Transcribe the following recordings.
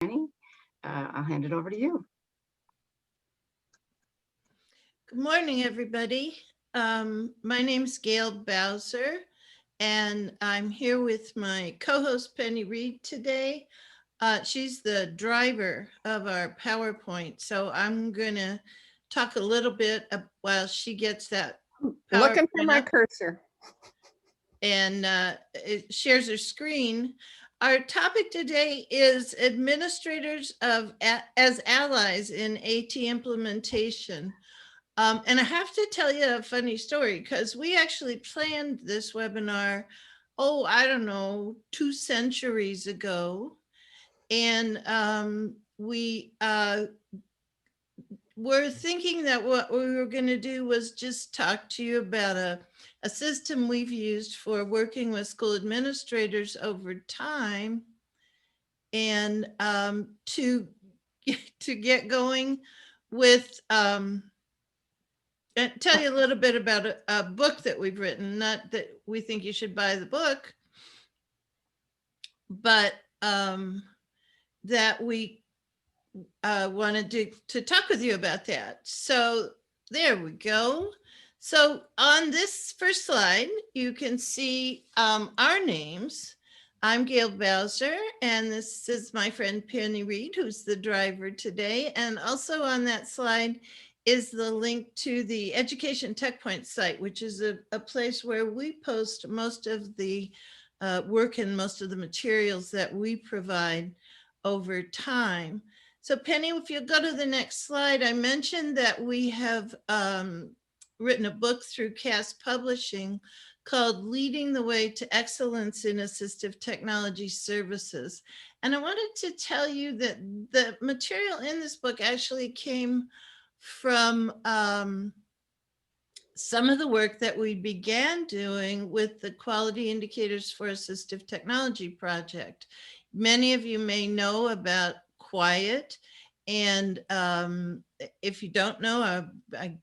I'll hand it over to you. Good morning, everybody. My name is Gayl Bowser, and I'm here with my co-host Penny Reed today. She's the driver of our PowerPoint, so I'm going to talk a little bit while she gets that Looking for PowerPoint my up cursor. and it shares her screen. Our topic today is administrators as allies in AT implementation. And I have to tell you a funny story because we actually planned this webinar, I don't know, 2 centuries ago. And we were thinking that what we were going to do was just talk to you about a system we've used for working with school administrators over time, and to get going with tell you a little bit about a book that we've written. Not that we think you should buy the book, but that we wanted to talk with you about that. So there we go. So on this first slide, you can see our names. I'm Gayl Bowser, and this is my friend Penny Reed, who's the driver today. And also on that slide is the link to the Education Tech Point site, which is a place where we post most of the work and most of the materials that we provide over time. So Penny, if you go to the next slide, I mentioned that we have written a book through CAS Publishing called Leading the Way to Excellence in Assistive Technology Services. And I wanted to tell you that the material in this book actually came from some of the work that we began doing with the Quality Indicators for Assistive Technology project. Many of you may know about Quiet, and if you don't know, I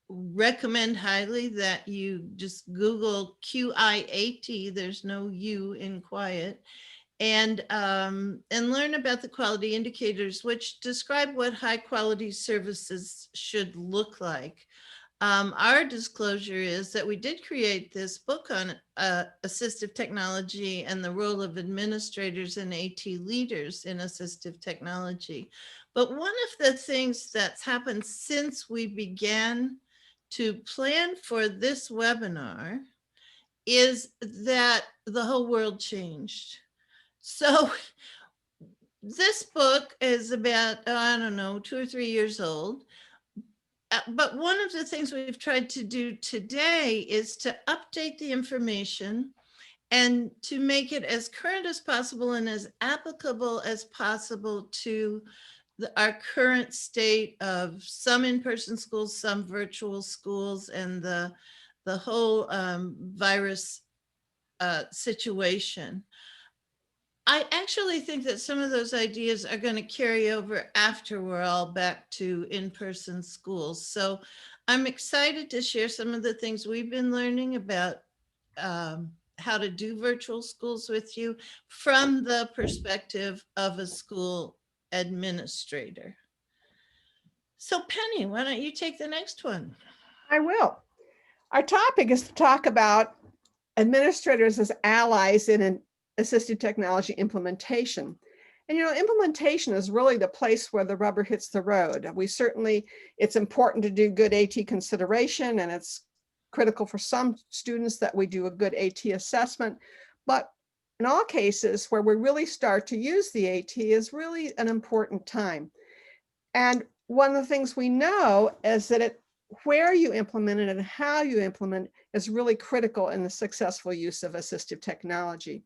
recommend highly that you just Google QIAT. There's no U in Quiet, and learn about the quality indicators, which describe what high quality services should look like. Our disclosure is that we did create this book on assistive technology and the role of administrators and AT leaders in assistive technology. But one of the things that's happened since we began to plan for this webinar is that the whole world changed. So this book is about, I don't know, 2 or 3 years old. But one of the things we've tried to do today is to update the information and to make it as current as possible and as applicable as possible to our current state of some in-person schools, some virtual schools, and the whole virus situation. I actually think that some of those ideas are going to carry over after we're all back to in-person schools. So I'm excited to share some of the things we've been learning about how to do virtual schools with you from the perspective of a school administrator. So Penny, why don't you take the next one? I will. Our topic is to talk about administrators as allies in an assistive technology implementation. And implementation is really the place where the rubber hits the road. It's important to do good AT consideration, and it's critical for some students that we do a good AT assessment. But in all cases where we really start to use the AT is really an important time. And one of the things we know is that where you implement it and how you implement is really critical in the successful use of assistive technology.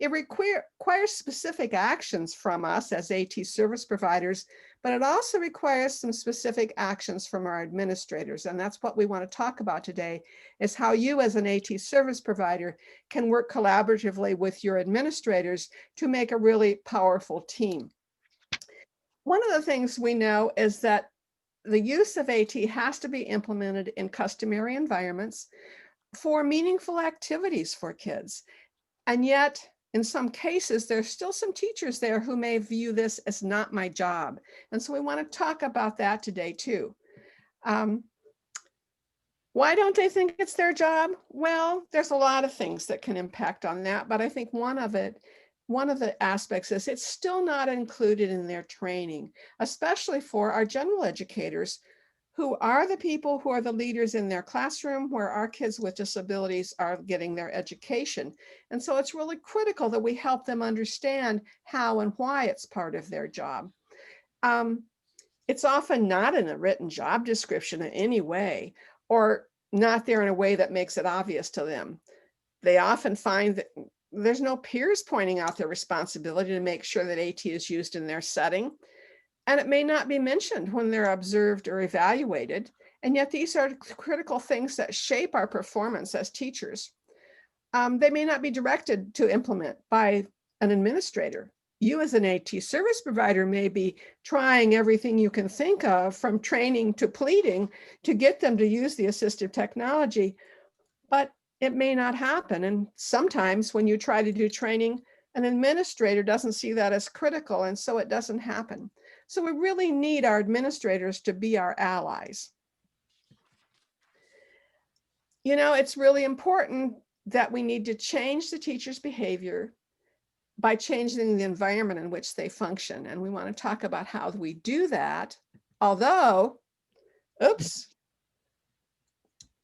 It requires specific actions from us as AT service providers, but it also requires some specific actions from our administrators. And that's what we want to talk about today, is how you as an AT service provider can work collaboratively with your administrators to make a really powerful team. One of the things we know is that the use of AT has to be implemented in customary environments for meaningful activities for kids. And yet in some cases, there's still some teachers there who may view this as not my job. And so we want to talk about that today too. Why don't they think it's their job? Well, there's a lot of things that can impact on that, but I think one of the aspects is it's still not included in their training, especially for our general educators who are the people who are the leaders in their classroom where our kids with disabilities are getting their education. And so it's really critical that we help them understand how and why it's part of their job. It's often not in a written job description in any way, or not there in a way that makes it obvious to them. They often find that there's no peers pointing out their responsibility to make sure that AT is used in their setting. And it may not be mentioned when they're observed or evaluated. And yet these are critical things that shape our performance as teachers. They may not be directed to implement by an administrator. You as an AT service provider may be trying everything you can think of, from training to pleading, to get them to use the assistive technology, but it may not happen. And sometimes when you try to do training, an administrator doesn't see that as critical, and so it doesn't happen. So we really need our administrators to be our allies. You know, it's really important that we need to change the teacher's behavior by changing the environment in which they function. And we want to talk about how we do that, although, oops,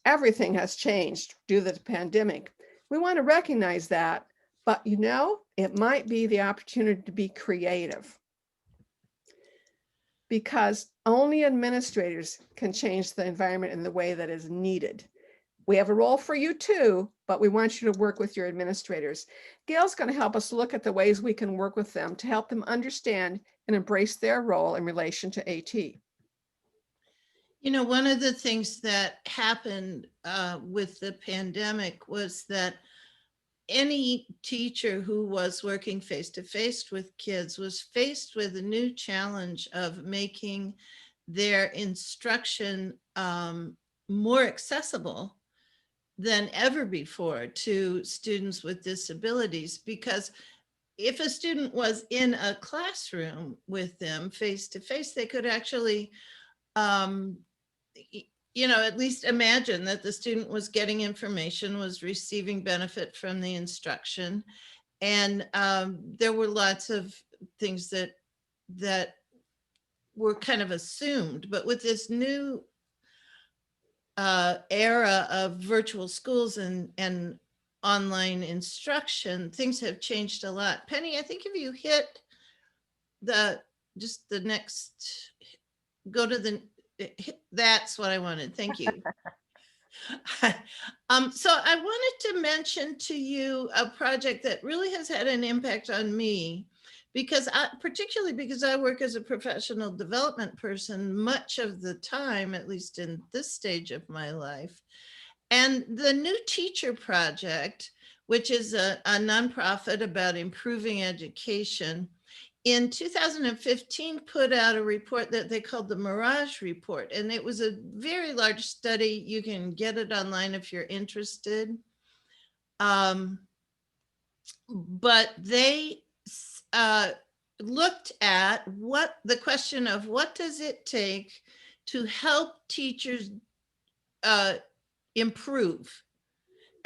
everything has changed due to the pandemic. We want to recognize that, but you know, it might be the opportunity to be creative, because only administrators can change the environment in the way that is needed. We have a role for you too, but we want you to work with your administrators. Gail's going to help us look at the ways we can work with them to help them understand and embrace their role in relation to AT. You know, one of the things that happened with the pandemic was that any teacher who was working face-to-face with kids was faced with a new challenge of making their instruction more accessible than ever before to students with disabilities. Because if a student was in a classroom with them face-to-face, they could actually you know, at least imagine that the student was getting information, was receiving benefit from the instruction. And there were lots of things that were kind of assumed. But with this new era of virtual schools and online instruction, things have changed a lot. Penny, I think if you hit just the next, go to the, that's what I wanted. Thank you. So I wanted to mention to you a project that really has had an impact on me, because particularly because I work as a professional development person much of the time, at least in this stage of my life. And the New Teacher Project, which is a nonprofit about improving education, in 2015 put out a report that they called the Mirage Report. And it was a very large study. You can get it online if you're interested. But they looked at the question of what does it take to help teachers improve.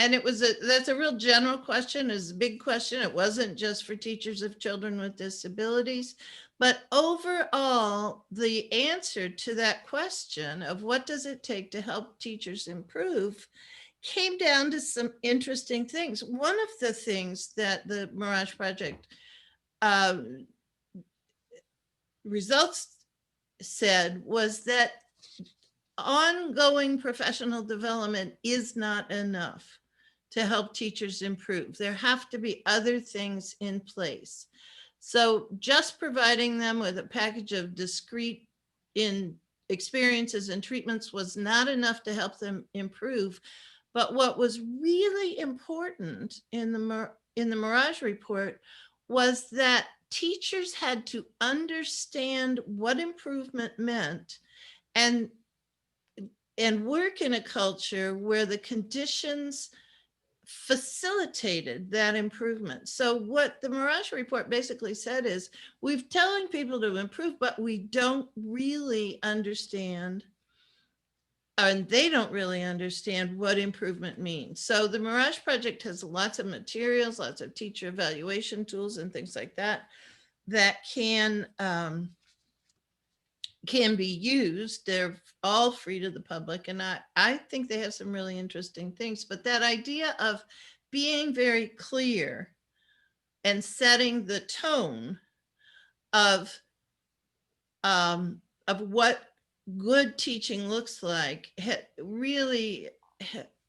And that's a real general question, is a big question. It wasn't just for teachers of children with disabilities, but overall, the answer to that question of what does it take to help teachers improve came down to some interesting things. One of the things that the Mirage Project results said was that ongoing professional development is not enough to help teachers improve. There have to be other things in place. So just providing them with a package of discrete experiences and treatments was not enough to help them improve. But what was really important in the Mirage Report was that teachers had to understand what improvement meant and work in a culture where the conditions facilitated that improvement. So what the Mirage Report basically said is, we're telling people to improve, but we don't really understand, and they don't really understand what improvement means. So the Mirage Project has lots of materials, lots of teacher evaluation tools and things like that, that can be used. They're all free to the public. And I think they have some really interesting things, but that idea of being very clear and setting the tone of what good teaching looks like really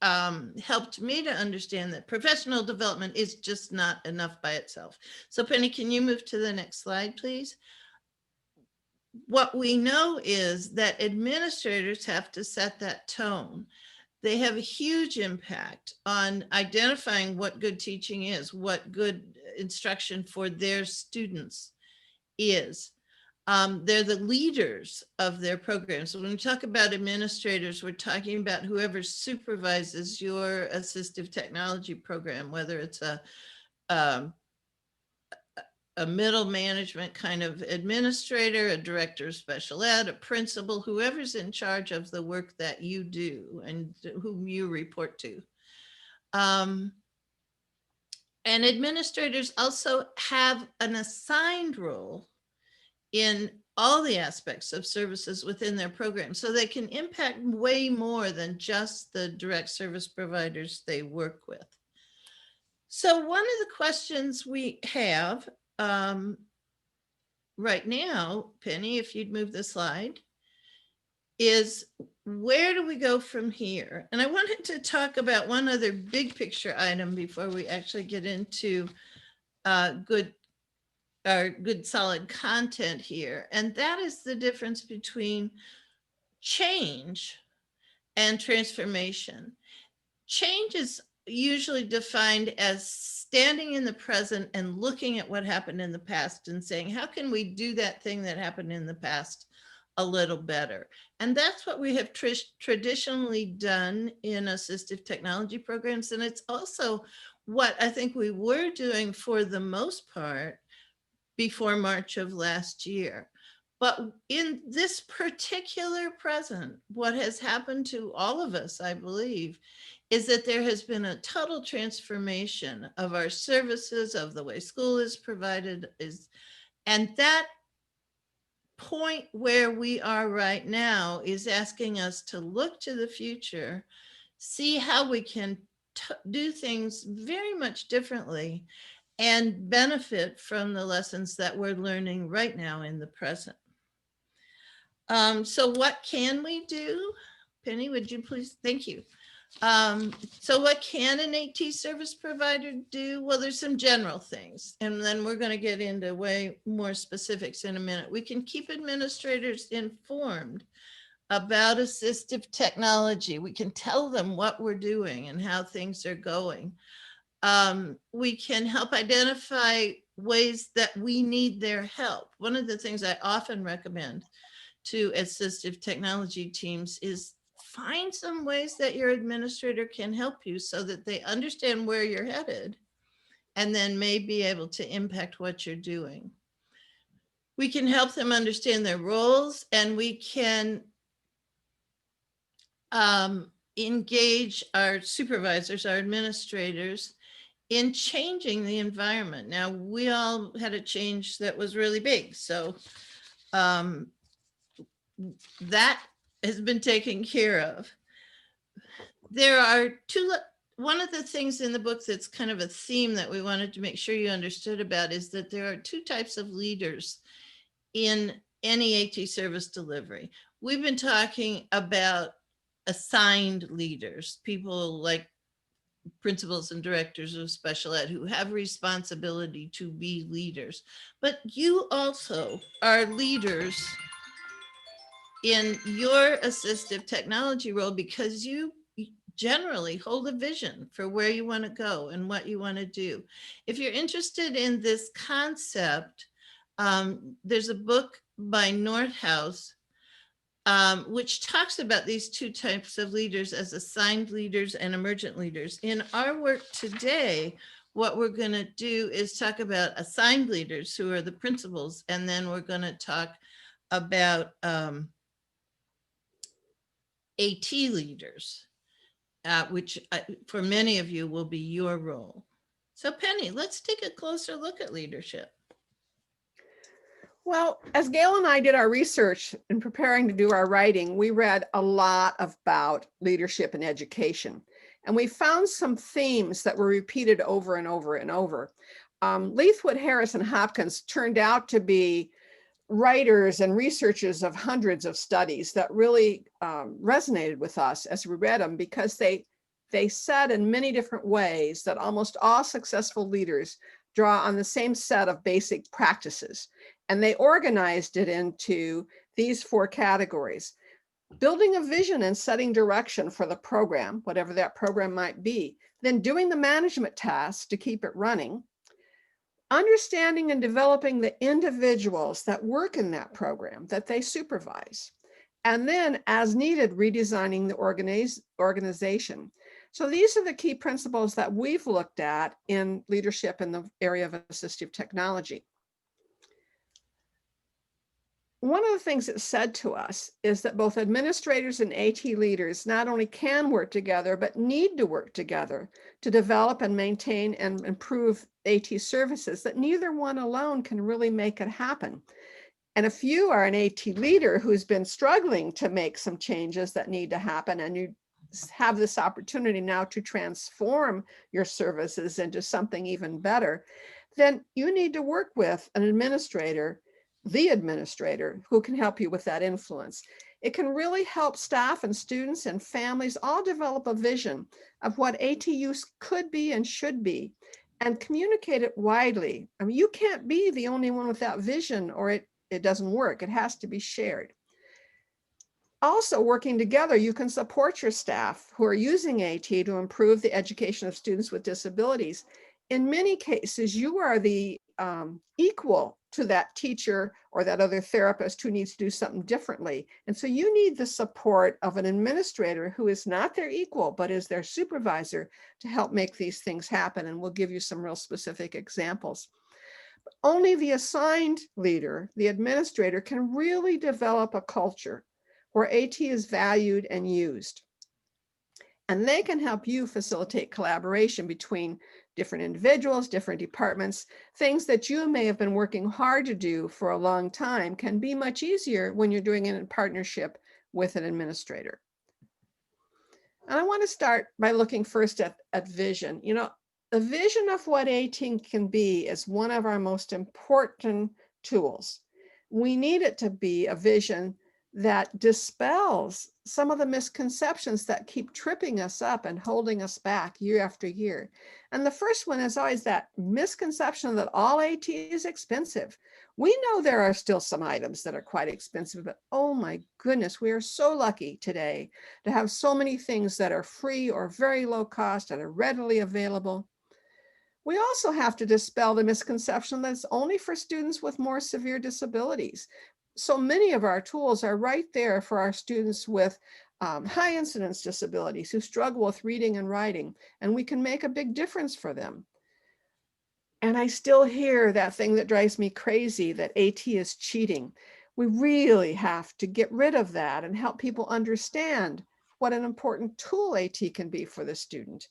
helped me to understand that professional development is just not enough by itself. So Penny, can you move to the next slide, please? What we know is that administrators have to set that tone. They have a huge impact on identifying what good teaching is, what good instruction for their students is. They're the leaders of their programs. So when we talk about administrators, we're talking about whoever supervises your assistive technology program, whether it's a middle management kind of administrator, a director of special ed, a principal, whoever's in charge of the work that you do and whom you report to. And administrators also have an assigned role in all the aspects of services within their program, so they can impact way more than just the direct service providers they work with. So one of the questions we have right now, Penny, if you'd move the slide, is where do we go from here? And I wanted to talk about one other big picture item before we actually get into good solid content here. And that is the difference between change and transformation. Change is usually defined as standing in the present and looking at what happened in the past and saying, how can we do that thing that happened in the past a little better? And that's what we have traditionally done in assistive technology programs. And it's also what I think we were doing for the most part before March of last year. But in this particular present, what has happened to all of us, I believe, is that there has been a total transformation of our services, of the way school is provided, and that point where we are right now is asking us to look to the future, see how we can do things very much differently, and benefit from the lessons that we're learning right now in the present. So what can we do? Penny, would you please? Thank you. So what can an AT service provider do? Well, there's some general things, and then we're going to get into way more specifics in a minute. We can keep administrators informed about assistive technology. We can tell them what we're doing and how things are going. We can help identify ways that we need their help. One of the things I often recommend to assistive technology teams is find some ways that your administrator can help you so that they understand where you're headed and then may be able to impact what you're doing. We can help them understand their roles, and we can engage our supervisors, our administrators, in changing the environment. Now, we all had a change that was really big. So that has been taken care of. There are one of the things in the book that's kind of a theme that we wanted to make sure you understood about is that there are two types of leaders in any AT service delivery. We've been talking about assigned leaders, people like principals and directors of special ed who have responsibility to be leaders. But you also are leaders in your assistive technology role because you generally hold a vision for where you want to go and what you want to do. If you're interested in this concept, there's a book by Nordhaus which talks about these two types of leaders as assigned leaders and emergent leaders. In our work today, what we're going to do is talk about assigned leaders, who are the principals, and then we're going to talk about AT leaders, which for many of you will be your role. So Penny, let's take a closer look at leadership. Well, as Gayl and I did our research in preparing to do our writing, we read a lot about leadership and education. And we found some themes that were repeated over and over and over. Leithwood, Harris, and Hopkins turned out to be writers and researchers of hundreds of studies that really resonated with us as we read them, because they said in many different ways that almost all successful leaders draw on the same set of basic practices. And they organized it into these 4 categories: building a vision and setting direction for the program, whatever that program might be, then doing the management tasks to keep it running, understanding and developing the individuals that work in that program that they supervise, and then as needed, redesigning the organization. So these are the key principles that we've looked at in leadership in the area of assistive technology. One of the things it said to us is that both administrators and AT leaders not only can work together, but need to work together to develop and maintain and improve AT services, that neither one alone can really make it happen. And if you are an AT leader who's been struggling to make some changes that need to happen, and you have this opportunity now to transform your services into something even better, then you need to work with an administrator, the administrator, who can help you with that influence. It can really help staff and students and families all develop a vision of what AT use could be and should be, and communicate it widely. I mean, you can't be the only one with that vision, or it doesn't work. It has to be shared. Also, working together, you can support your staff who are using AT to improve the education of students with disabilities. In many cases, you are the equal to that teacher or that other therapist who needs to do something differently. And so you need the support of an administrator who is not their equal, but is their supervisor, to help make these things happen. And we'll give you some real specific examples. But only the assigned leader, the administrator, can really develop a culture where AT is valued and used. And they can help you facilitate collaboration between different individuals, different departments. Things that you may have been working hard to do for a long time can be much easier when you're doing it in partnership with an administrator. And I want to start by looking first at vision. You know, the vision of what AT can be is one of our most important tools. We need it to be a vision that dispels some of the misconceptions that keep tripping us up and holding us back year after year. And the first one is always that misconception that all AT is expensive. We know there are still some items that are quite expensive, but oh my goodness, we are so lucky today to have so many things that are free or very low cost and are readily available. We also have to dispel the misconception that it's only for students with more severe disabilities. So many of our tools are right there for our students with high incidence disabilities who struggle with reading and writing, and we can make a big difference for them. And I still hear that thing that drives me crazy, that AT is cheating. We really have to get rid of that and help people understand what an important tool AT can be for the student.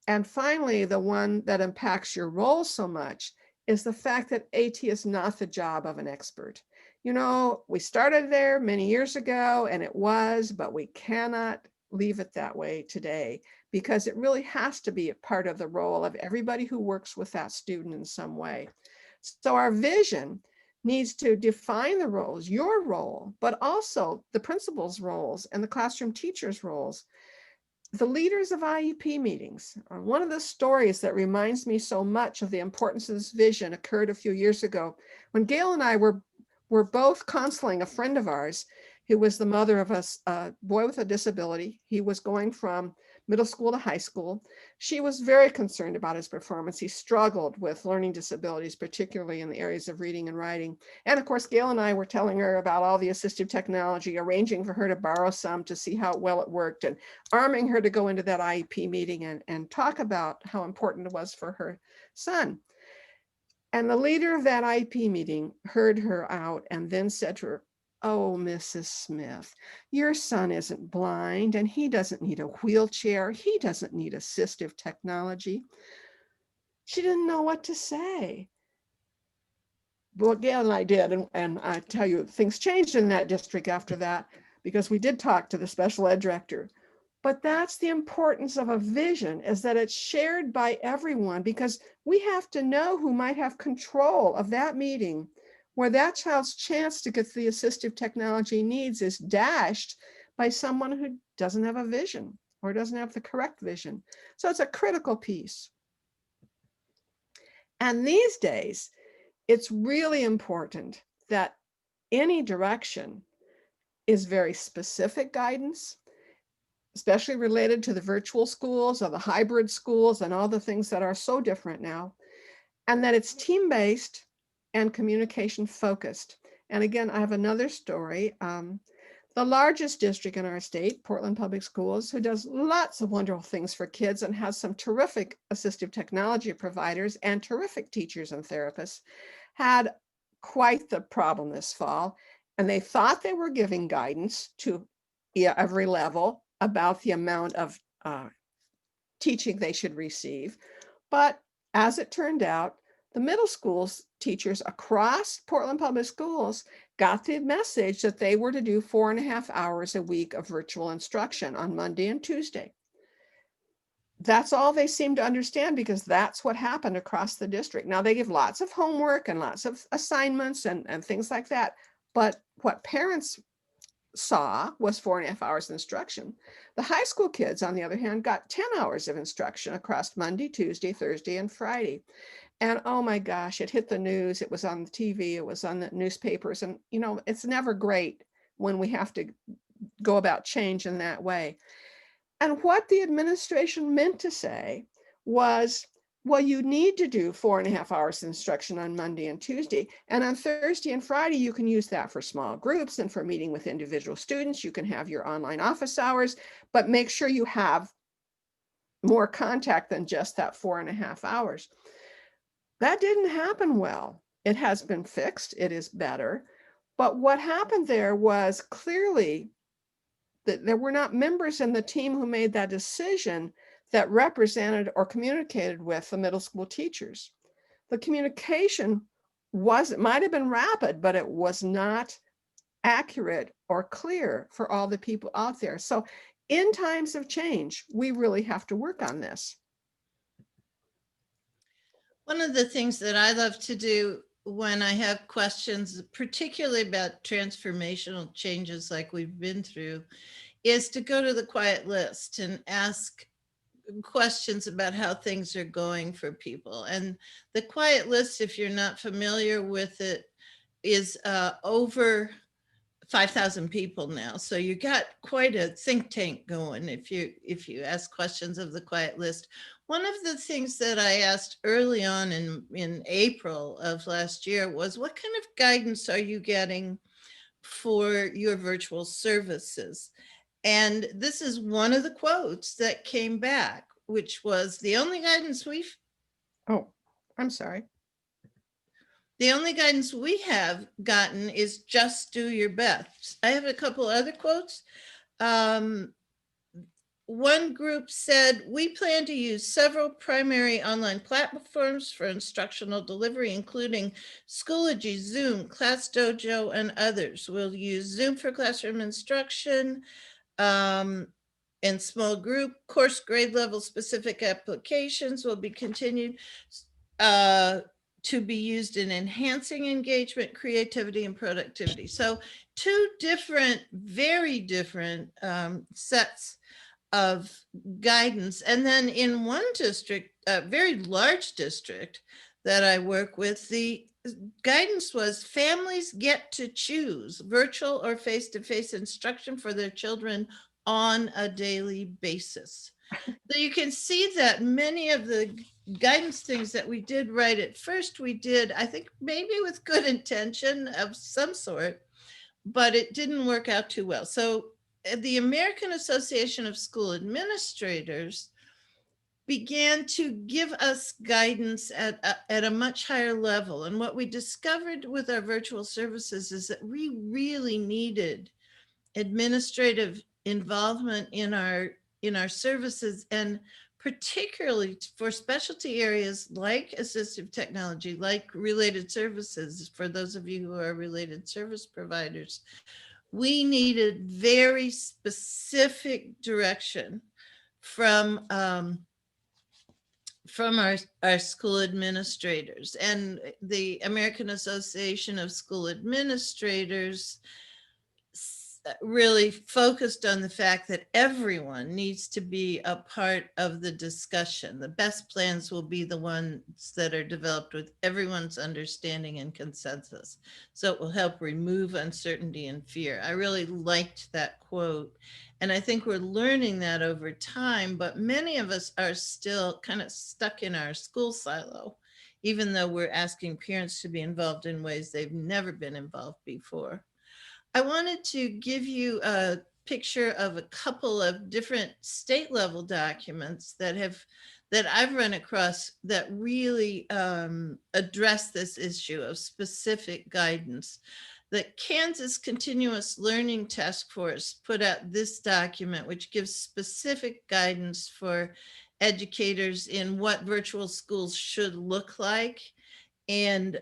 And finally, the one that impacts your role so much is the fact that AT is not the job of an expert. You know, we started there many years ago and it was, but we cannot leave it that way today, because it really has to be a part of the role of everybody who works with that student in some way. So our vision needs to define the roles, your role, but also the principal's roles and the classroom teacher's roles. The leaders of IEP meetings. One of the stories that reminds me so much of the importance of this vision occurred a few years ago when Gayl and I were both counseling a friend of ours who was the mother of a boy with a disability. He was going from middle school to high school. She was very concerned about his performance. He struggled with learning disabilities, particularly in the areas of reading and writing. And of course, Gayl and I were telling her about all the assistive technology, arranging for her to borrow some to see how well it worked, and arming her to go into that IEP meeting and talk about how important it was for her son. And the leader of that IEP meeting heard her out and then said to her, "Oh, Mrs. Smith, your son isn't blind and he doesn't need a wheelchair. He doesn't need assistive technology." She didn't know what to say. But Gayl and I did. And I tell you, things changed in that district after that, because we did talk to the special ed director. But that's the importance of a vision, is that it's shared by everyone, because we have to know who might have control of that meeting where that child's chance to get the assistive technology needs is dashed by someone who doesn't have a vision or doesn't have the correct vision. So it's a critical piece. And these days, it's really important that any direction is very specific guidance, especially related to the virtual schools or the hybrid schools and all the things that are so different now, and that it's team-based and communication focused. And again, I have another story. The largest district in our state, Portland Public Schools, who does lots of wonderful things for kids and has some terrific assistive technology providers and terrific teachers and therapists, had quite the problem this fall. And they thought they were giving guidance to every level about the amount of teaching they should receive. But as it turned out, the middle schools teachers across Portland Public Schools got the message that they were to do 4.5 hours a week of virtual instruction on Monday and Tuesday. That's all they seem to understand, because that's what happened across the district. Now, they give lots of homework and lots of assignments and things like that. But what parents saw was 4.5 hours of instruction. The high school kids, on the other hand, got 10 hours of instruction across Monday, Tuesday, Thursday, and Friday. And oh my gosh, it hit the news. It was on the TV. It was on the newspapers. And, you know, it's never great when we have to go about change in that way. And what the administration meant to say was, well, you need to do 4.5 hours of instruction on Monday and Tuesday. And on Thursday and Friday, you can use that for small groups and for meeting with individual students. You can have your online office hours, but make sure you have more contact than just that 4.5 hours. That didn't happen well. It has been fixed. It is better. But what happened there was clearly that there were not members in the team who made that decision that represented or communicated with the middle school teachers. The communication it might have been rapid, but it was not accurate or clear for all the people out there. So in times of change, we really have to work on this. One of the things that I love to do when I have questions, particularly about transformational changes like we've been through, is to go to the quiet list and ask questions about how things are going for people. And the quiet list, if you're not familiar with it, is over 5,000 people now. So you got quite a think tank going if you ask questions of the quiet list. One of the things that I asked early on in April of last year was, what kind of guidance are you getting for your virtual services? And this is one of the quotes that came back, which was, the only guidance we have gotten is just do your best. I have a couple other quotes. One group said, we plan to use several primary online platforms for instructional delivery, including Schoology, Zoom, ClassDojo, and others. We'll use Zoom for classroom instruction, in small group. Course grade level specific applications will be continued to be used in enhancing engagement, creativity, and productivity. So two different, very different sets of guidance. And then in one district, a very large district that I work with, the guidance was families get to choose virtual or face-to-face instruction for their children on a daily basis. So you can see that many of the guidance things that we did right at first, we did, I think maybe with good intention of some sort, but it didn't work out too well. So the American Association of School Administrators began to give us guidance at a much higher level. And what we discovered with our virtual services is that we really needed administrative involvement in our services, and particularly for specialty areas like assistive technology, like related services. For those of you who are related service providers, we needed very specific direction from our school administrators. And the American Association of School Administrators really focused on the fact that everyone needs to be a part of the discussion. The best plans will be the ones that are developed with everyone's understanding and consensus. So it will help remove uncertainty and fear. I really liked that quote. And I think we're learning that over time, but many of us are still kind of stuck in our school silo, even though we're asking parents to be involved in ways they've never been involved before. I wanted to give you a picture of a couple of different state level documents that I've run across that really address this issue of specific guidance. The Kansas Continuous Learning Task Force put out this document, which gives specific guidance for educators in what virtual schools should look like. And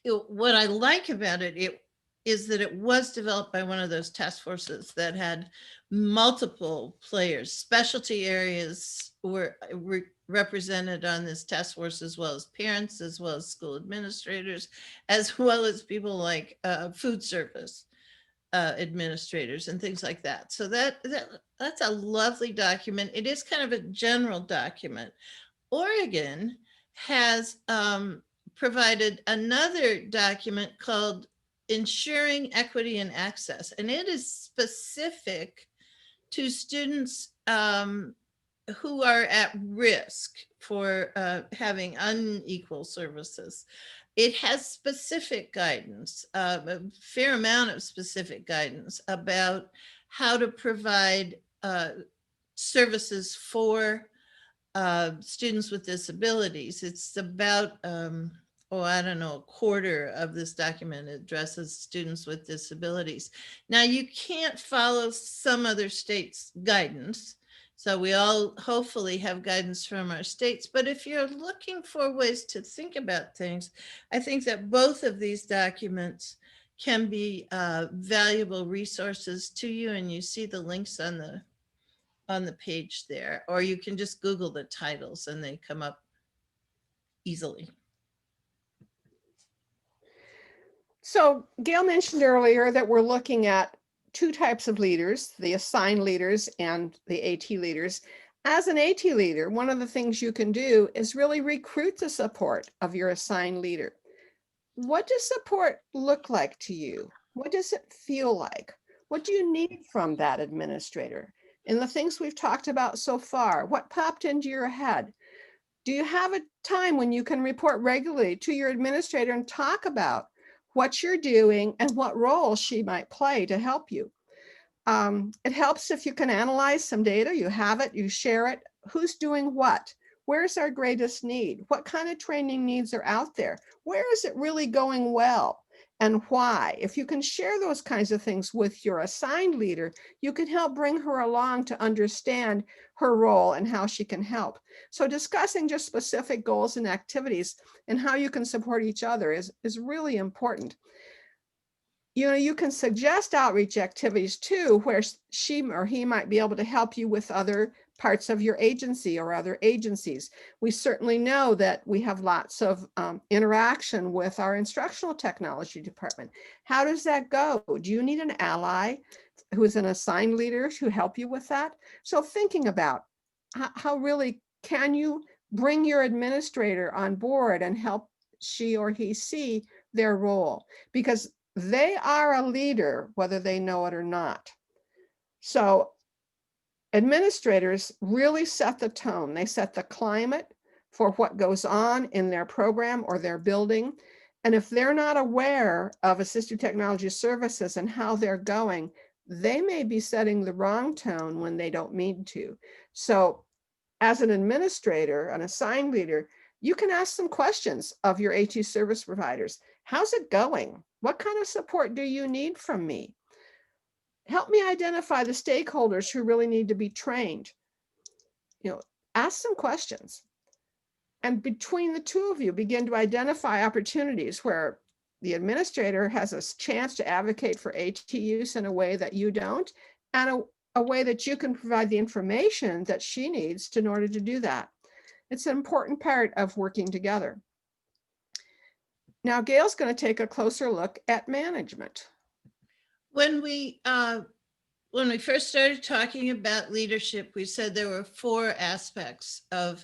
what I like about it is that it was developed by one of those task forces that had multiple players. Specialty areas were represented on this task force, as well as parents, as well as school administrators, as well as people like food service administrators and things like that. So that's a lovely document. It is kind of a general document. Oregon has provided another document called Ensuring Equity and Access, and it is specific to students who are at risk for having unequal services. It has specific guidance, a fair amount of specific guidance about how to provide services for students with disabilities. It's about I don't know, a quarter of this document addresses students with disabilities. Now, you can't follow some other states' guidance. So we all hopefully have guidance from our states. But if you're looking for ways to think about things, I think that both of these documents can be valuable resources to you. And you see the links on the page there, or you can just Google the titles and they come up easily. So Gayl mentioned earlier that we're looking at two types of leaders, the assigned leaders and the AT leaders. As an AT leader, one of the things you can do is really recruit the support of your assigned leader. What does support look like to you? What does it feel like? What do you need from that administrator? And the things we've talked about so far, what popped into your head? Do you have a time when you can report regularly to your administrator and talk about what you're doing and what role she might play to help you? It helps if you can analyze some data, you have it, you share it. Who's doing what? Where's our greatest need? What kind of training needs are out there? Where is it really going well? And why? If you can share those kinds of things with your assigned leader, you can help bring her along to understand her role and how she can help. So discussing just specific goals and activities and how you can support each other is really important. You know, you can suggest outreach activities too, where she or he might be able to help you with other parts of your agency or other agencies. We certainly know that we have lots of interaction with our instructional technology department. How does that go? Do you need an ally who is an assigned leader to help you with that? So thinking about how really can you bring your administrator on board and help she or he see their role? Because they are a leader, whether they know it or not. So administrators really set the tone. They set the climate for what goes on in their program or their building. And if they're not aware of assistive technology services and how they're going, they may be setting the wrong tone when they don't mean to. So as an administrator, an assigned leader, you can ask some questions of your AT service providers. How's it going? What kind of support do you need from me? Help me identify the stakeholders who really need to be trained. Ask some questions. And between the two of you, begin to identify opportunities where the administrator has a chance to advocate for AT use in a way that you don't, and a way that you can provide the information that she needs in order to do that. It's an important part of working together. Now, Gail's going to take a closer look at management. When we first started talking about leadership, we said there were 4 aspects of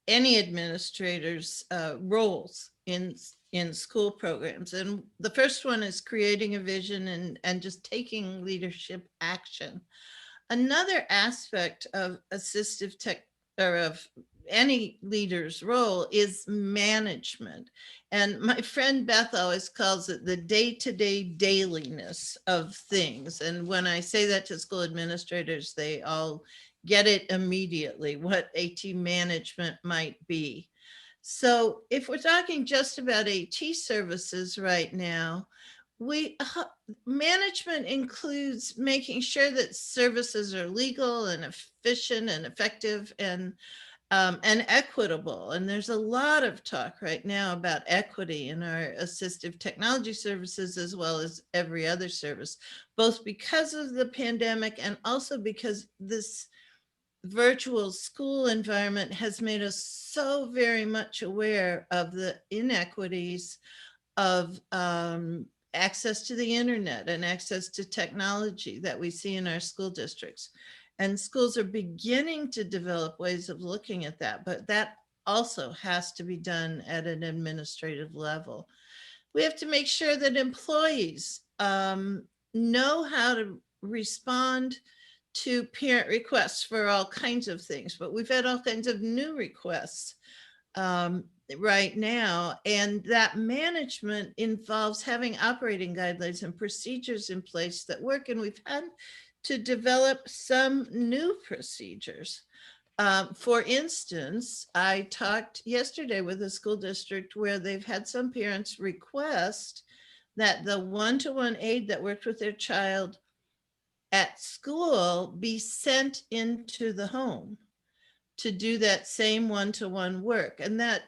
any administrator's roles in school programs. And the first one is creating a vision and just taking leadership action. Another aspect of assistive tech, or of any leader's role, is management. And my friend Beth always calls it the day-to-day dailiness of things. And when I say that to school administrators, they all get it immediately, what AT management might be. So if we're talking just about AT services right now, management includes making sure that services are legal and efficient and effective and equitable. And there's a lot of talk right now about equity in our assistive technology services, as well as every other service, both because of the pandemic and also because this virtual school environment has made us so very much aware of the inequities of access to the internet and access to technology that we see in our school districts. And schools are beginning to develop ways of looking at that, but that also has to be done at an administrative level. We have to make sure that employees know how to respond to parent requests for all kinds of things, but we've had all kinds of new requests right now, and that management involves having operating guidelines and procedures in place that work, and we've had to develop some new procedures. For instance, I talked yesterday with a school district where they've had some parents request that the one-to-one aide that worked with their child at school be sent into the home to do that same one-to-one work. And that,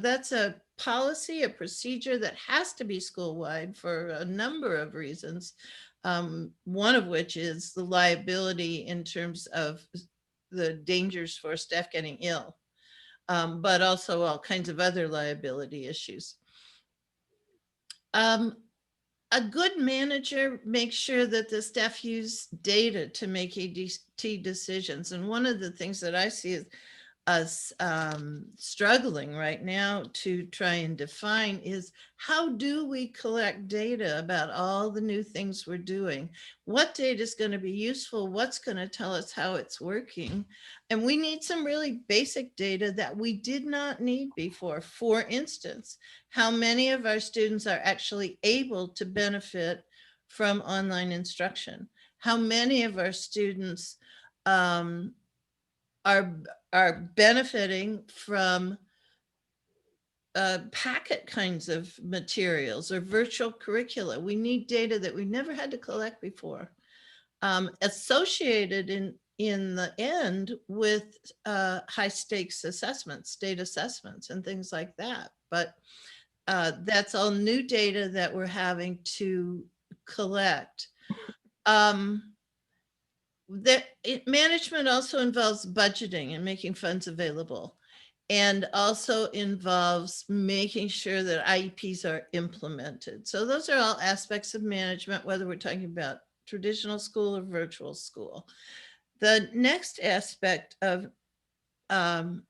that's a policy, a procedure that has to be school-wide for a number of reasons. One of which is the liability in terms of the dangers for staff getting ill, but also all kinds of other liability issues. A good manager makes sure that the staff use data to make ADT decisions. And one of the things that I see is us struggling right now to try and define is, how do we collect data about all the new things we're doing? What data is going to be useful? What's going to tell us how it's working? And we need some really basic data that we did not need before. For instance, how many of our students are actually able to benefit from online instruction? How many of our students are benefiting from packet kinds of materials or virtual curricula? We need data that we never had to collect before, associated in the end with high stakes assessments, state assessments and things like that. But that's all new data that we're having to collect. Management also involves budgeting and making funds available, and also involves making sure that IEPs are implemented. So those are all aspects of management, whether we're talking about traditional school or virtual school. The next aspect of one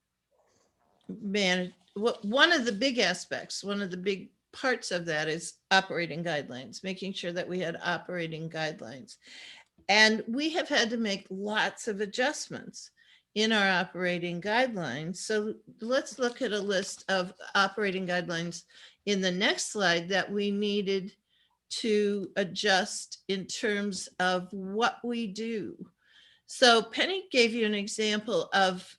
of the big aspects, one of the big parts of that is operating guidelines, making sure that we had operating guidelines. And we have had to make lots of adjustments in our operating guidelines. So let's look at a list of operating guidelines in the next slide that we needed to adjust in terms of what we do. So Penny gave you an example of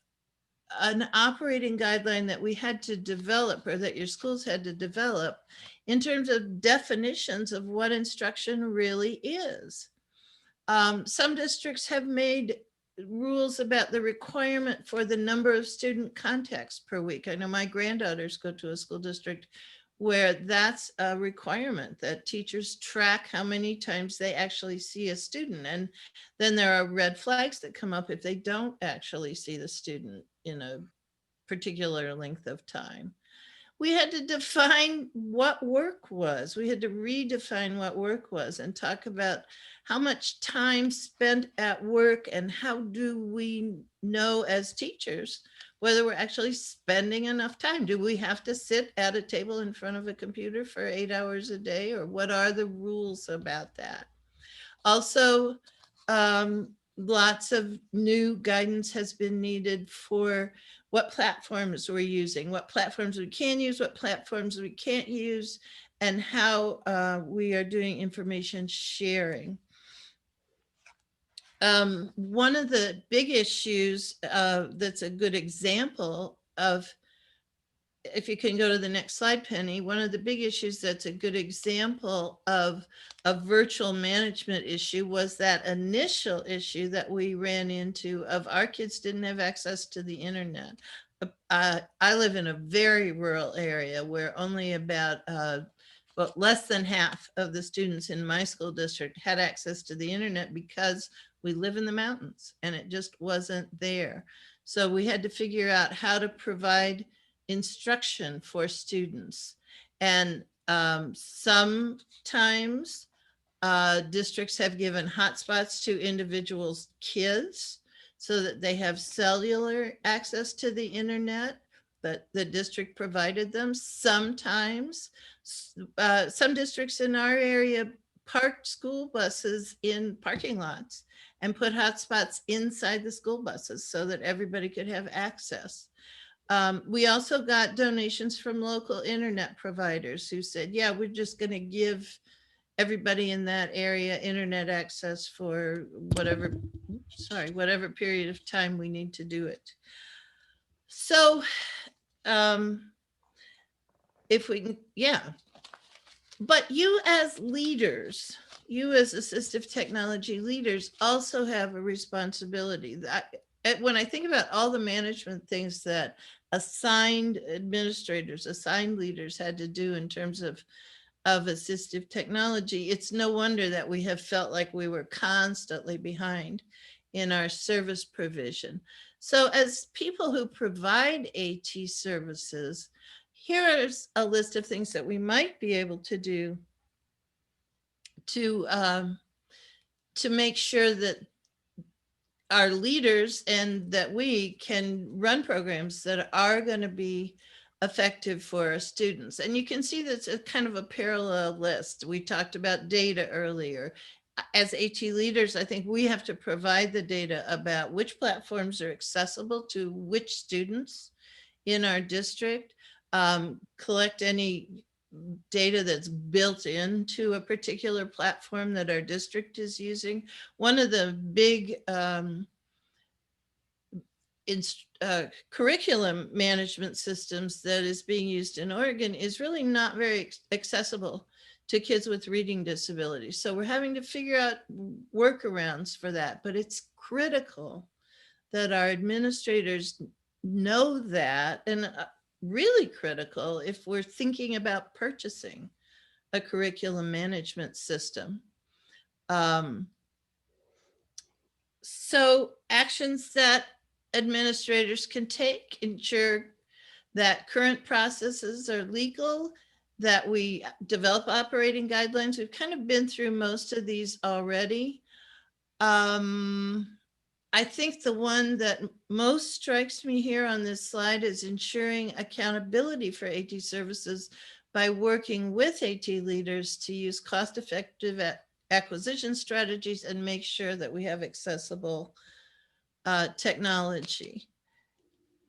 an operating guideline that we had to develop, or that your schools had to develop, in terms of definitions of what instruction really is. Some districts have made rules about the requirement for the number of student contacts per week. I know my granddaughters go to a school district where that's a requirement, that teachers track how many times they actually see a student. And then there are red flags that come up if they don't actually see the student in a particular length of time. We had to define what work was. We had to redefine what work was and talk about how much time spent at work, and how do we know as teachers whether we're actually spending enough time. Do we have to sit at a table in front of a computer for 8 hours a day, or what are the rules about that? Also, lots of new guidance has been needed for what platforms we're using, what platforms we can use, what platforms we can't use, and how we are doing information sharing. One of the big issues that's a good example of, if you can go to the next slide, Penny, one of the big issues that's a good example of a virtual management issue was that initial issue that we ran into of our kids didn't have access to the internet. I live in a very rural area where only about well, less than half of the students in my school district had access to the internet, because we live in the mountains and it just wasn't there. So we had to figure out how to provide instruction for students. And sometimes districts have given hotspots to individuals' kids so that they have cellular access to the internet, but the district provided them. Sometimes some districts in our area parked school buses in parking lots and put hotspots inside the school buses so that everybody could have access. We also got donations from local internet providers who said, yeah, we're just going to give everybody in that area internet access for whatever period of time we need to do it. So if we can, yeah. But you as leaders, you as assistive technology leaders also have a responsibility. That when I think about all the management things that assigned administrators, assigned leaders had to do in terms of assistive technology, it's no wonder that we have felt like we were constantly behind in our service provision. So as people who provide AT services, here's a list of things that we might be able to do to make sure that our leaders and that we can run programs that are going to be effective for our students. And you can see that's a kind of a parallel list. We talked about data earlier. As AT leaders, I think we have to provide the data about which platforms are accessible to which students in our district, collect any data that's built into a particular platform that our district is using. One of the big curriculum management systems that is being used in Oregon is really not very accessible to kids with reading disabilities. So we're having to figure out workarounds for that, but it's critical that our administrators know that, and really critical if we're thinking about purchasing a curriculum management system. So actions that administrators can take, ensure that current processes are legal, that we develop operating guidelines. We've kind of been through most of these already. I think the one that most strikes me here on this slide is ensuring accountability for AT services by working with AT leaders to use cost-effective acquisition strategies and make sure that we have accessible technology.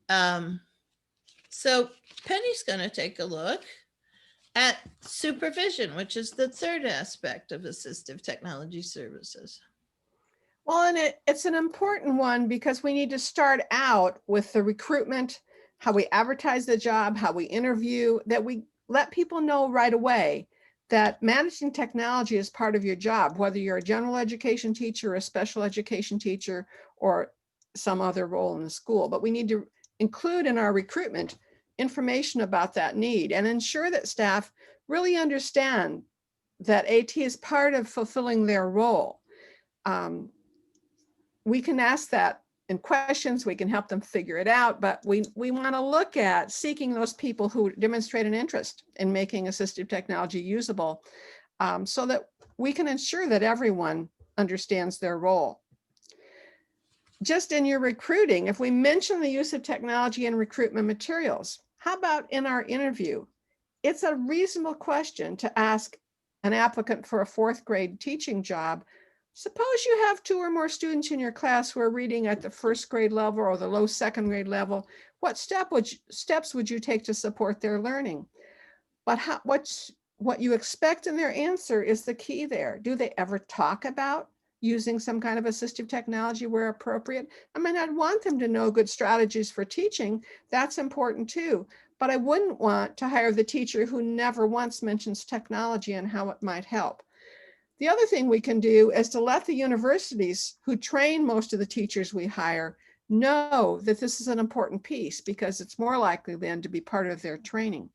Um, so Penny's going to take a look at supervision, which is the third aspect of assistive technology services. Well, and it's an important one because we need to start out with the recruitment, how we advertise the job, how we interview, that we let people know right away that managing technology is part of your job, whether you're a general education teacher, a special education teacher, or some other role in the school. But we need to include in our recruitment information about that need and ensure that staff really understand that AT is part of fulfilling their role. We can ask that in questions, we can help them figure it out, but we want to look at seeking those people who demonstrate an interest in making assistive technology usable, so that we can ensure that everyone understands their role. Just in your recruiting, if we mention the use of technology in recruitment materials, how about in our interview? It's a reasonable question to ask an applicant for a fourth grade teaching job. Suppose you have 2 or more students in your class who are reading at the first grade level or the low second grade level. What steps would you take to support their learning? But what you expect in their answer is the key there. Do they ever talk about using some kind of assistive technology where appropriate? I mean, I'd want them to know good strategies for teaching. That's important too. But I wouldn't want to hire the teacher who never once mentions technology and how it might help. The other thing we can do is to let the universities who train most of the teachers we hire know that this is an important piece, because it's more likely then to be part of their training.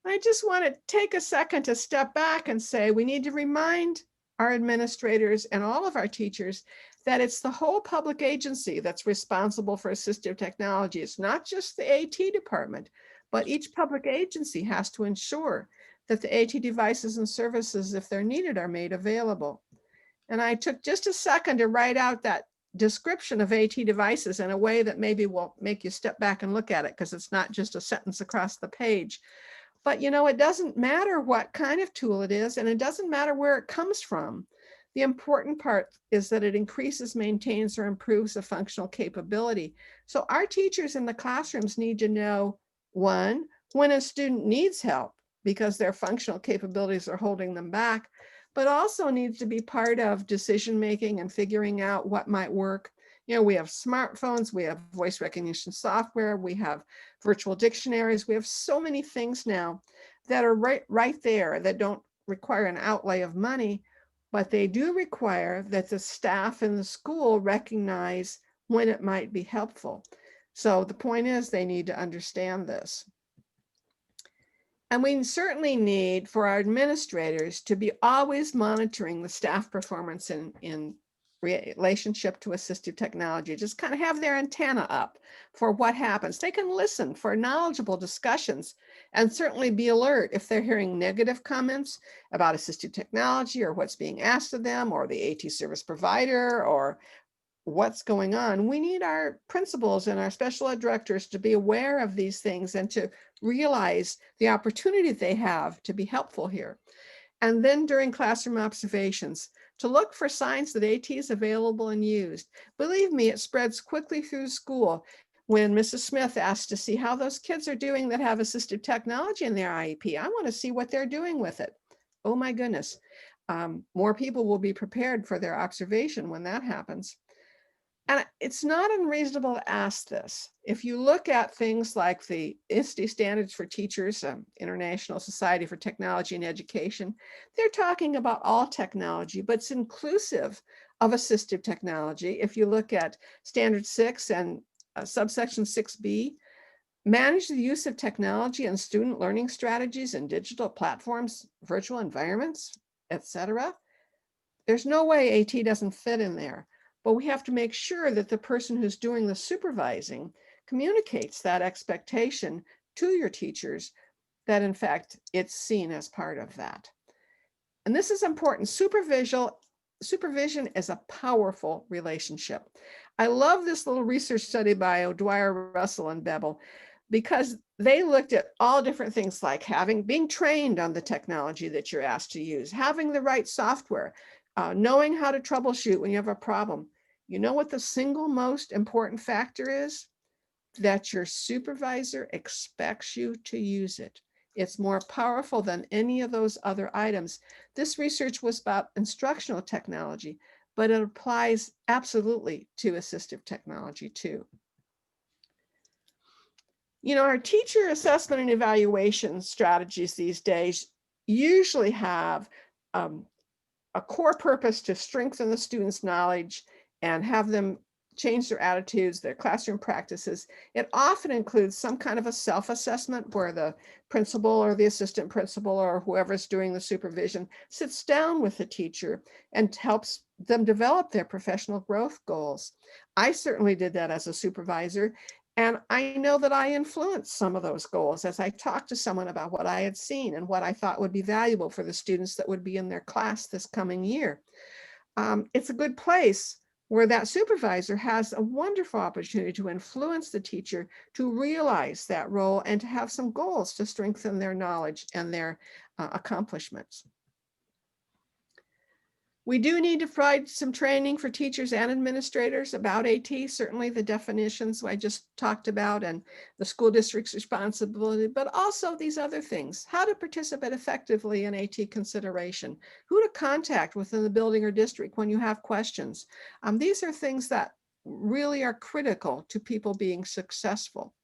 I just want to take a second to step back and say we need to remind our administrators and all of our teachers that it's the whole public agency that's responsible for assistive technology. It's not just the AT department, but each public agency has to ensure that the AT devices and services, if they're needed, are made available. And I took just a second to write out that description of AT devices in a way that maybe will make you step back and look at it, because it's not just a sentence across the page. But it doesn't matter what kind of tool it is, and it doesn't matter where it comes from. The important part is that it increases, maintains, or improves the functional capability. So our teachers in the classrooms need to know, one, when a student needs help because their functional capabilities are holding them back, but also needs to be part of decision-making and figuring out what might work. We have smartphones, we have voice recognition software, we have virtual dictionaries, we have so many things now that are right there that don't require an outlay of money, but they do require that the staff in the school recognize when it might be helpful. So the point is they need to understand this. And we certainly need for our administrators to be always monitoring the staff performance in relationship to assistive technology. Just kind of have their antenna up for what happens. They can listen for knowledgeable discussions and certainly be alert if they're hearing negative comments about assistive technology or what's being asked of them or the AT service provider or what's going on. We need our principals and our special ed directors to be aware of these things and to realize the opportunity they have to be helpful here. And then during classroom observations, to look for signs that AT is available and used. Believe me, it spreads quickly through school. When Mrs. Smith asks to see how those kids are doing that have assistive technology in their IEP, I want to see what they're doing with it. Oh my goodness. More people will be prepared for their observation when that happens. And it's not unreasonable to ask this. If you look at things like the ISTE standards for teachers, International Society for Technology and Education, they're talking about all technology, but it's inclusive of assistive technology. If you look at Standard 6 and subsection 6B, manage the use of technology and student learning strategies in digital platforms, virtual environments, etc. There's no way AT doesn't fit in there. But we have to make sure that the person who's doing the supervising communicates that expectation to your teachers, that in fact it's seen as part of that. And this is important. Supervision is a powerful relationship. I love this little research study by O'Dwyer, Russell, and Bebel, because they looked at all different things like being trained on the technology that you're asked to use, having the right software, knowing how to troubleshoot when you have a problem. You know what the single most important factor is? That your supervisor expects you to use it. It's more powerful than any of those other items. This research was about instructional technology, but it applies absolutely to assistive technology too. You know, our teacher assessment and evaluation strategies these days usually have a core purpose to strengthen the students' knowledge and have them change their attitudes, their classroom practices. It often includes some kind of a self-assessment where the principal or the assistant principal or whoever's doing the supervision sits down with the teacher and helps them develop their professional growth goals. I certainly did that as a supervisor. And I know that I influenced some of those goals as I talked to someone about what I had seen and what I thought would be valuable for the students that would be in their class this coming year. It's a good place where that supervisor has a wonderful opportunity to influence the teacher to realize that role and to have some goals to strengthen their knowledge and their accomplishments. We do need to provide some training for teachers and administrators about AT, certainly the definitions I just talked about and the school district's responsibility, but also these other things, how to participate effectively in AT consideration, who to contact within the building or district when you have questions. These are things that really are critical to people being successful.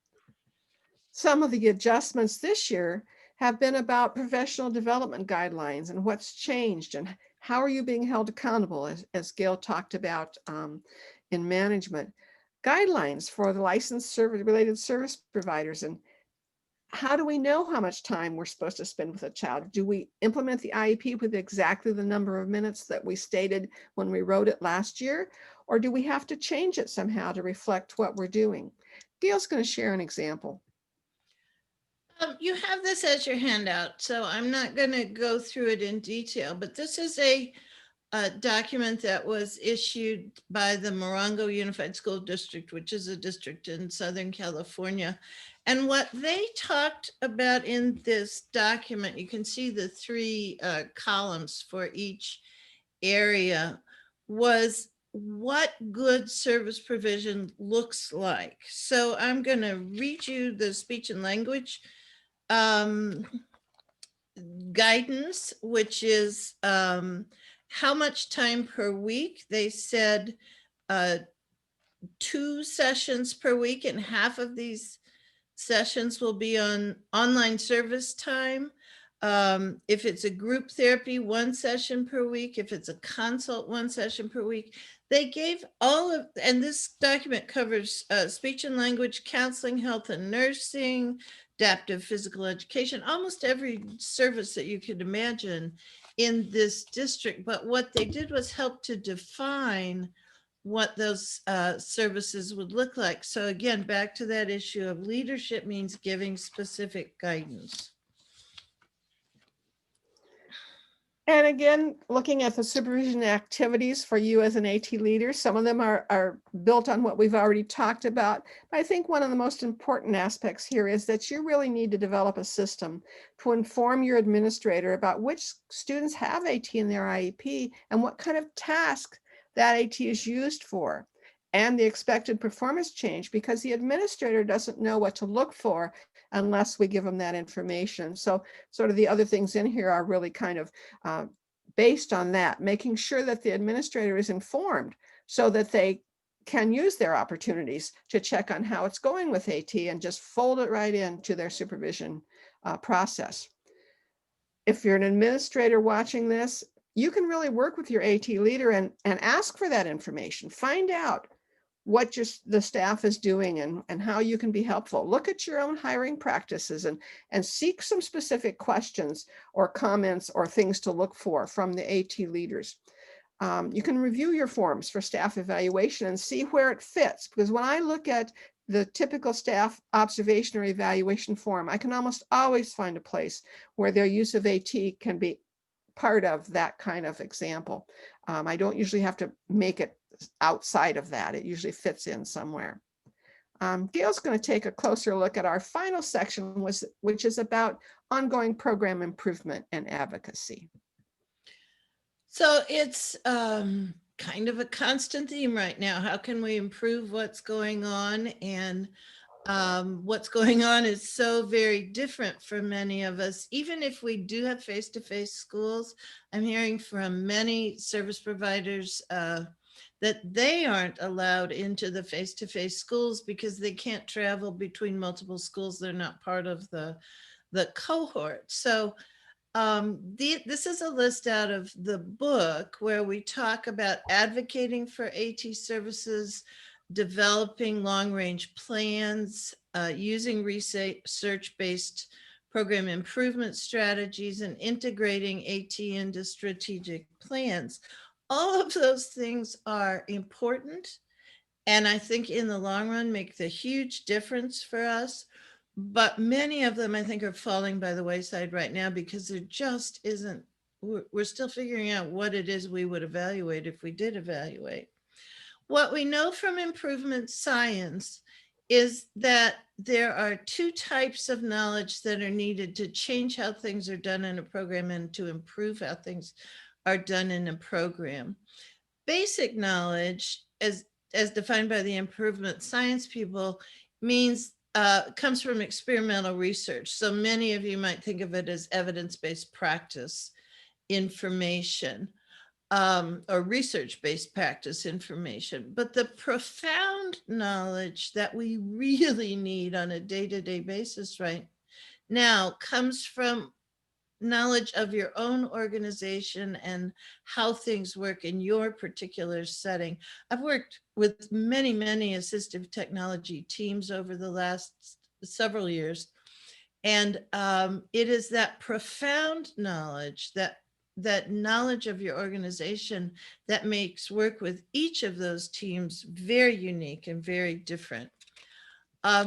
Some of the adjustments this year have been about professional development guidelines and what's changed and how are you being held accountable, as Gayl talked about in management. Guidelines for the licensed related service providers, and how do we know how much time we're supposed to spend with a child? Do we implement the IEP with exactly the number of minutes that we stated when we wrote it last year? Or do we have to change it somehow to reflect what we're doing? Gayl's going to share an example. You have this as your handout, so I'm not going to go through it in detail, but this is a document that was issued by the Morongo Unified School District, which is a district in Southern California. And what they talked about in this document, you can see the three columns for each area, was what good service provision looks like. So I'm going to read you the speech and language guidance, which is how much time per week. They said 2 sessions per week, and half of these sessions will be on online service time. If it's a group therapy, 1 session per week. If it's a consult, 1 session per week. They gave all of, and this document covers speech and language, counseling, health and nursing, adaptive physical education, almost every service that you could imagine in this district. But what they did was help to define what those services would look like. So again, back to that issue of leadership means giving specific guidance. And again, looking at the supervision activities for you as an AT leader, some of them are built on what we've already talked about. But I think one of the most important aspects here is that you really need to develop a system to inform your administrator about which students have AT in their IEP and what kind of task that AT is used for, and the expected performance change, because the administrator doesn't know what to look for unless we give them that information. So sort of the other things in here are really kind of based on that, making sure that the administrator is informed so that they can use their opportunities to check on how it's going with AT and just fold it right into their supervision process. If you're an administrator watching this, you can really work with your AT leader and ask for that information. Find out what the staff is doing and how you can be helpful. Look at your own hiring practices and seek some specific questions or comments or things to look for from the AT leaders. You can review your forms for staff evaluation and see where it fits. Because when I look at the typical staff observation or evaluation form, I can almost always find a place where their use of AT can be part of that kind of example. I don't usually have to make it outside of that. It usually fits in somewhere. Gail's going to take a closer look at our final section, which is about ongoing program improvement and advocacy. So it's kind of a constant theme right now. How can we improve what's going on? And what's going on is so very different for many of us. Even if we do have face-to-face schools, I'm hearing from many service providers that they aren't allowed into the face-to-face schools because they can't travel between multiple schools. They're not part of the cohort. So this is a list out of the book where we talk about advocating for AT services, developing long-range plans, using research-based program improvement strategies, and integrating AT into strategic plans. All of those things are important, and I think in the long run make the huge difference for us. But many of them, I think, are falling by the wayside right now because there just isn't, we're still figuring out what it is we would evaluate if we did evaluate. What we know from improvement science is that there are two types of knowledge that are needed to change how things are done in a program and to improve how things are done in a program. Basic knowledge, as defined by the improvement science people, means comes from experimental research. So many of you might think of it as evidence-based practice information, or research-based practice information. But the profound knowledge that we really need on a day-to-day basis right now comes from knowledge of your own organization and how things work in your particular setting. I've worked with many, many assistive technology teams over the last several years. And it is that profound knowledge, that knowledge of your organization that makes work with each of those teams very unique and very different.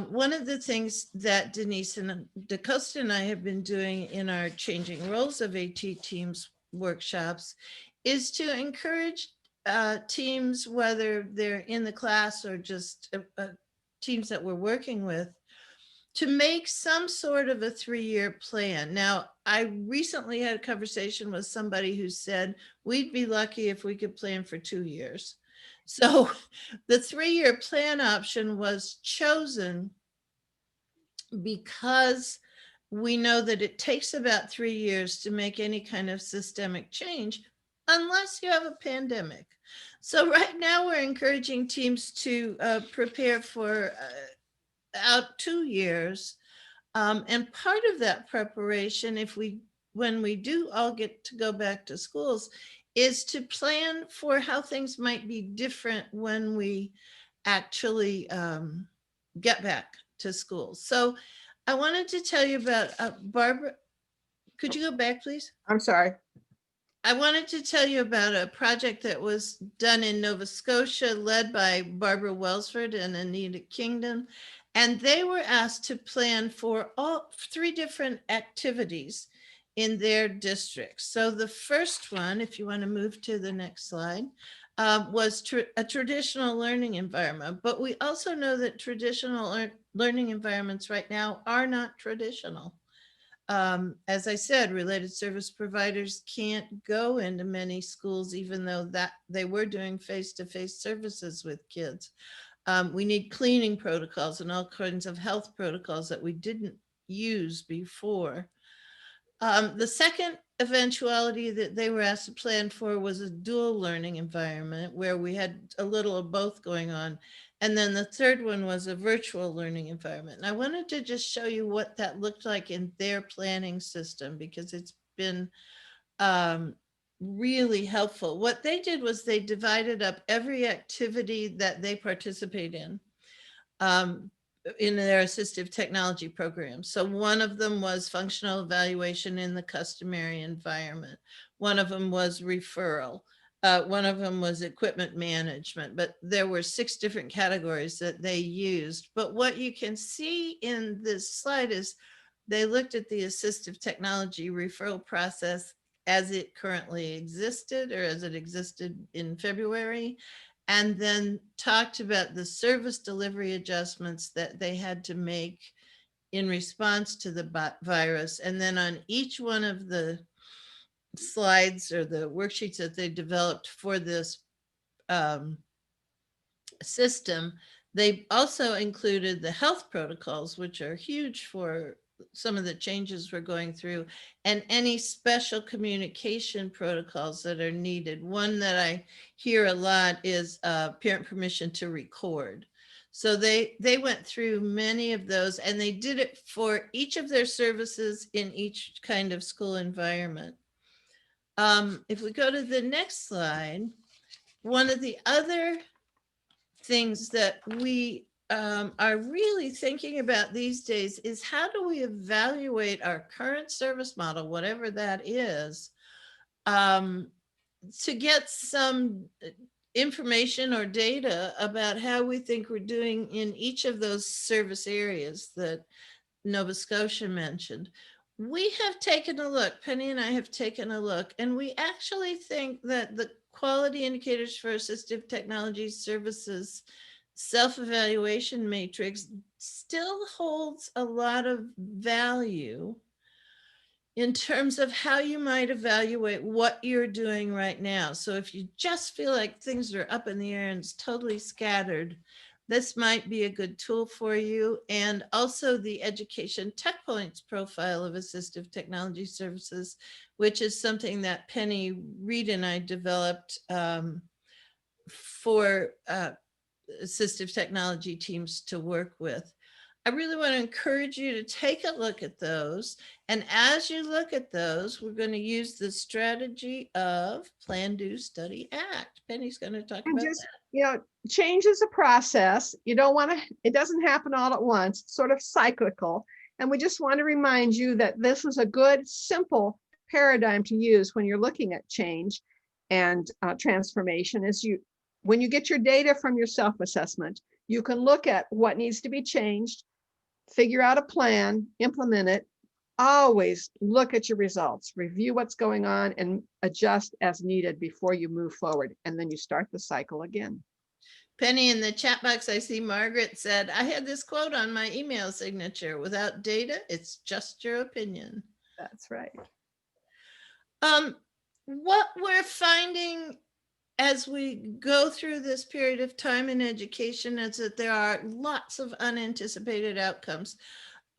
One of the things that Denise and DaCosta and I have been doing in our Changing Roles of AT Teams workshops is to encourage teams, whether they're in the class or just teams that we're working with, to make some sort of a 3-year plan. Now, I recently had a conversation with somebody who said, we'd be lucky if we could plan for 2 years. So the 3-year plan option was chosen because we know that it takes about 3 years to make any kind of systemic change, unless you have a pandemic. So right now we're encouraging teams to prepare for out 2 years. And part of that preparation, when we do all get to go back to schools, is to plan for how things might be different when we actually get back to school. So I wanted to tell you about Barbara. Could you go back, please? I'm sorry. I wanted to tell you about a project that was done in Nova Scotia, led by Barbara Welsford and Anita Kingdom. And they were asked to plan for all 3 different activities in their districts. So the first one, if you want to move to the next slide, was a traditional learning environment. But we also know that traditional learning environments right now are not traditional. As I said, related service providers can't go into many schools, even though that they were doing face-to-face services with kids. We need cleaning protocols and all kinds of health protocols that we didn't use before. The second eventuality that they were asked to plan for was a dual learning environment where we had a little of both going on. And then the third one was a virtual learning environment. And I wanted to just show you what that looked like in their planning system, because it's been really helpful. What they did was they divided up every activity that they participate in their assistive technology program. So one of them was functional evaluation in the customary environment. One of them was referral. One of them was equipment management, but there were 6 different categories that they used. But what you can see in this slide is they looked at the assistive technology referral process as it currently existed, or as it existed in February, and then talked about the service delivery adjustments that they had to make in response to the virus. And then on each one of the slides or the worksheets that they developed for this system, they also included the health protocols, which are huge for some of the changes we're going through, and any special communication protocols that are needed. One that I hear a lot is parent permission to record. So they went through many of those, and they did it for each of their services in each kind of school environment. If we go to the next slide, one of the other things that we are really thinking about these days is how do we evaluate our current service model, whatever that is, to get some information or data about how we think we're doing in each of those service areas that Nova Scotia mentioned. We have taken a look, Penny and I have taken a look, and we actually think that the quality indicators for assistive technology services self-evaluation matrix still holds a lot of value in terms of how you might evaluate what you're doing right now. So if you just feel like things are up in the air and it's totally scattered, this might be a good tool for you. And also the education tech points profile of assistive technology services, which is something that Penny Reed and I developed for assistive technology teams to work with. I really want to encourage you to take a look at those. And as you look at those, we're going to use the strategy of plan, do, study, act. Penny's going to talk about that. Change is a process. You don't want to, it doesn't happen all at once. It's sort of cyclical. And we just want to remind you that this is a good, simple paradigm to use when you're looking at change and transformation. When you get your data from your self-assessment, you can look at what needs to be changed, figure out a plan, implement it. Always look at your results, review what's going on, and adjust as needed before you move forward. And then you start the cycle again. Penny, in the chat box, I see Margaret said, I had this quote on my email signature: without data, it's just your opinion. That's right. What we're finding as we go through this period of time in education is that there are lots of unanticipated outcomes.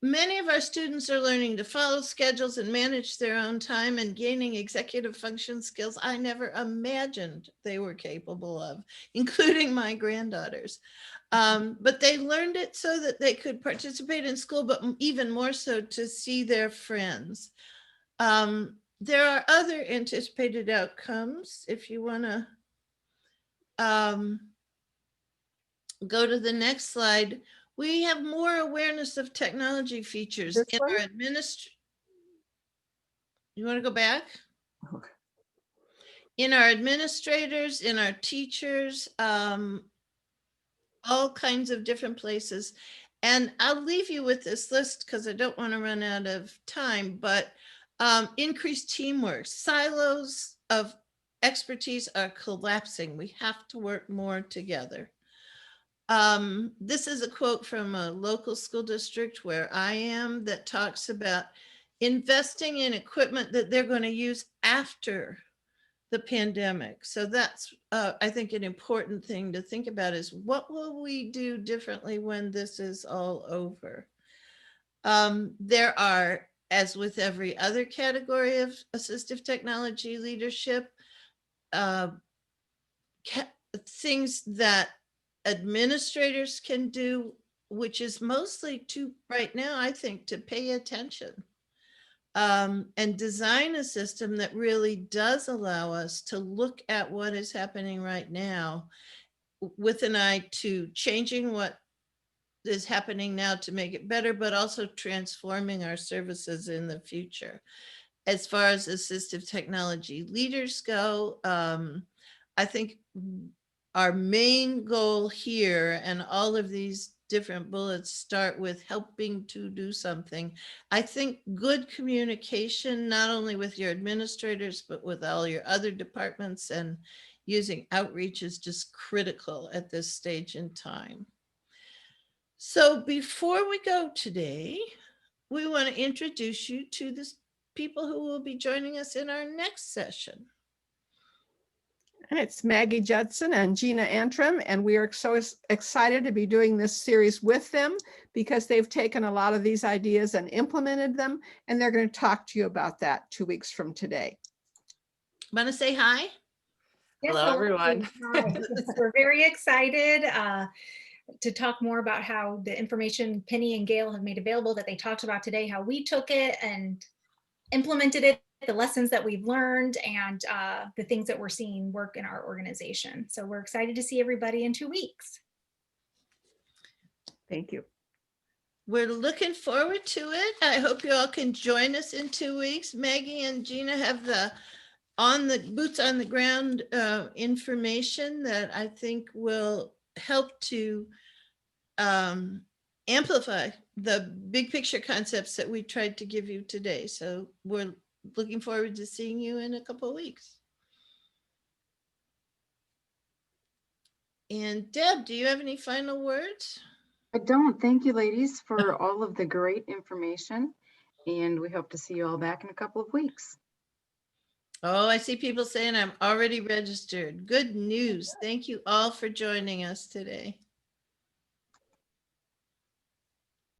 Many of our students are learning to follow schedules and manage their own time and gaining executive function skills I never imagined they were capable of, including my granddaughters. But they learned it so that they could participate in school, but even more so to see their friends. There are other anticipated outcomes. If you want to go to the next slide, we have more awareness of technology features in our You want to go back? Okay. In our administrators, in our teachers, all kinds of different places. And I'll leave you with this list because I don't want to run out of time, but increased teamwork, silos of expertise are collapsing. We have to work more together. This is a quote from a local school district where I am that talks about investing in equipment that they're going to use after the pandemic. So that's, I think, an important thing to think about is what will we do differently when this is all over? There are, as with every other category of assistive technology leadership, things that administrators can do, which is mostly right now, I think, to pay attention and design a system that really does allow us to look at what is happening right now with an eye to changing what is happening now to make it better, but also transforming our services in the future. As far as assistive technology leaders go, I think our main goal here, and all of these different bullets start with helping to do something. I think good communication, not only with your administrators, but with all your other departments and using outreach is just critical at this stage in time. So before we go today, we want to introduce you to the people who will be joining us in our next session. And it's Maggie Judson and Gina Antrim, and we are so excited to be doing this series with them because they've taken a lot of these ideas and implemented them, and they're going to talk to you about that 2 weeks from today. Want to say hi? Yes, Hello, everyone. Hi. We're very excited to talk more about how the information Penny and Gayl have made available that they talked about today, how we took it and implemented it, the lessons that we've learned, and the things that we're seeing work in our organization. So we're excited to see everybody in 2 weeks. Thank you. We're looking forward to it. I hope you all can join us in 2 weeks. Maggie and Gina have the boots on the ground information that I think will help to amplify the big picture concepts that we tried to give you today. So we're looking forward to seeing you in a couple of weeks. And Deb, do you have any final words? I don't. Thank you, ladies, for all of the great information. And we hope to see you all back in a couple of weeks. Oh, I see people saying I'm already registered. Good news. Thank you all for joining us today.